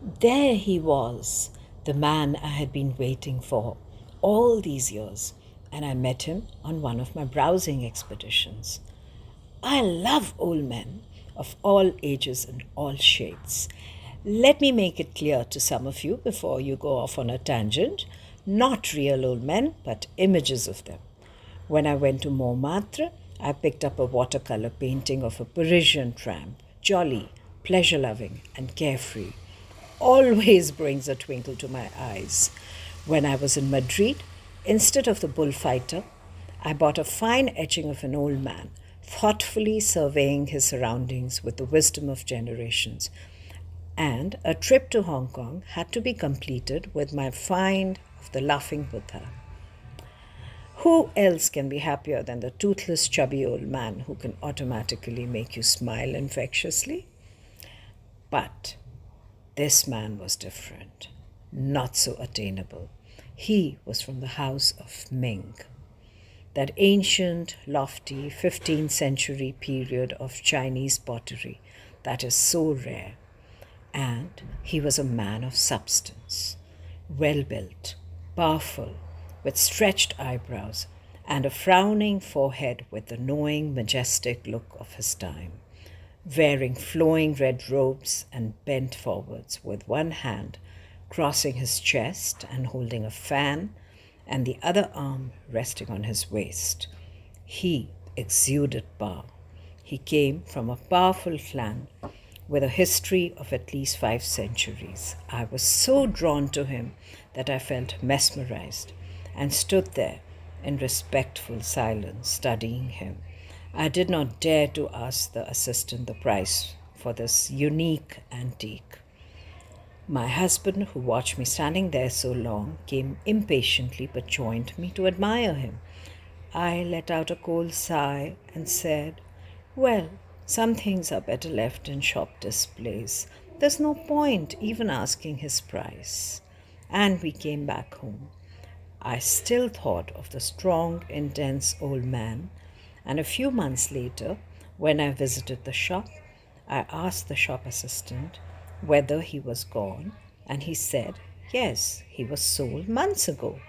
There he was, the man I had been waiting for all these years, and I met him on one of my browsing expeditions. I love old men of all ages and all shades. Let me make it clear to some of you before you go off on a tangent. Not real old men, but images of them. When I went to Montmartre, I picked up a watercolor painting of a Parisian tramp, jolly, pleasure loving, and carefree. Always brings a twinkle to my eyes. When I was in Madrid, instead of the bullfighter, I bought a fine etching of an old man, thoughtfully surveying his surroundings with the wisdom of generations. And a trip to Hong Kong had to be completed with my find of the laughing Buddha. Who else can be happier than the toothless, chubby old man who can automatically make you smile infectiously? But this man was different, not so attainable. He was from the house of Ming, that ancient, lofty 15th century period of Chinese pottery that is so rare. And he was a man of substance, well built, powerful, with stretched eyebrows and a frowning forehead with the knowing, majestic look of his time, wearing flowing red robes and bent forwards with one hand crossing his chest and holding a fan and the other arm resting on his waist. He exuded power. He came from a powerful clan with a history of at least 5 centuries. I was so drawn to him that I felt mesmerized and stood there in respectful silence studying him. I did not dare to ask the assistant the price for this unique antique. My husband, who watched me standing there so long, came impatiently but joined me to admire him. I let out a cold sigh and said, "Well, some things are better left in shop displays. There's no point even asking his price." And we came back home. I still thought of the strong, intense old man, and a few months later, when I visited the shop, I asked the shop assistant whether he was gone, and he said, yes, he was sold months ago.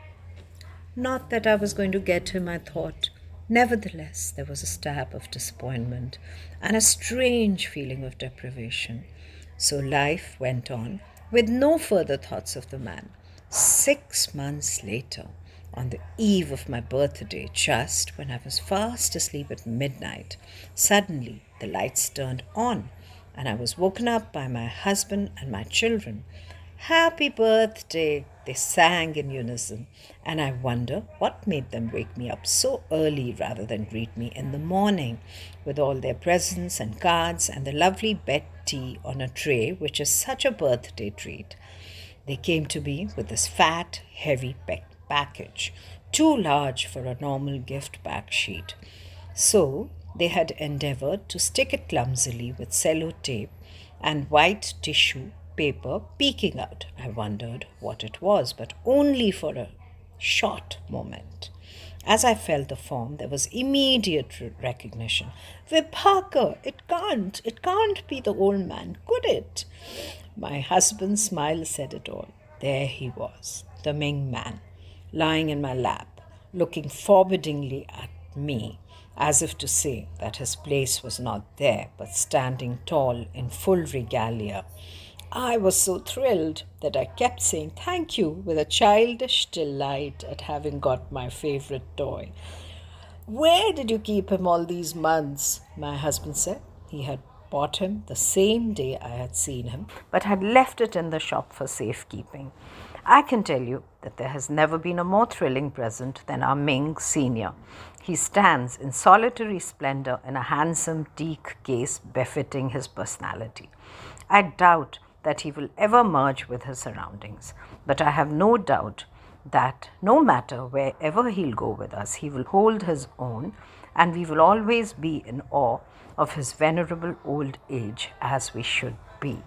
Not that I was going to get him, I thought. Nevertheless, there was a stab of disappointment and a strange feeling of deprivation. So life went on with no further thoughts of the man. 6 months later, on the eve of my birthday, just when I was fast asleep at midnight, suddenly the lights turned on and I was woken up by my husband and my children. "Happy birthday," they sang in unison, and I wonder what made them wake me up so early rather than greet me in the morning with all their presents and cards and the lovely bed tea on a tray, which is such a birthday treat. They came to me with this fat, heavy package, too large for a normal gift pack sheet. So they had endeavored to stick it clumsily with sellotape and white tissue paper peeking out. I wondered what it was, but only for a short moment. As I felt the form, there was immediate recognition. "Vibhaka, it can't be the old man, could it?" My husband's smile said it all. There he was, the Ming man, lying in my lap, looking forbiddingly at me, as if to say that his place was not there, but standing tall in full regalia. I was so thrilled that I kept saying thank you with a childish delight at having got my favorite toy. "Where did you keep him all these months?" my husband said. He had bought him the same day I had seen him, but had left it in the shop for safekeeping. I can tell you that there has never been a more thrilling present than our Ming senior. He stands in solitary splendor in a handsome teak case befitting his personality. I doubt that he will ever merge with his surroundings, but I have no doubt that no matter wherever he'll go with us, he will hold his own, and we will always be in awe of his venerable old age, as we should be.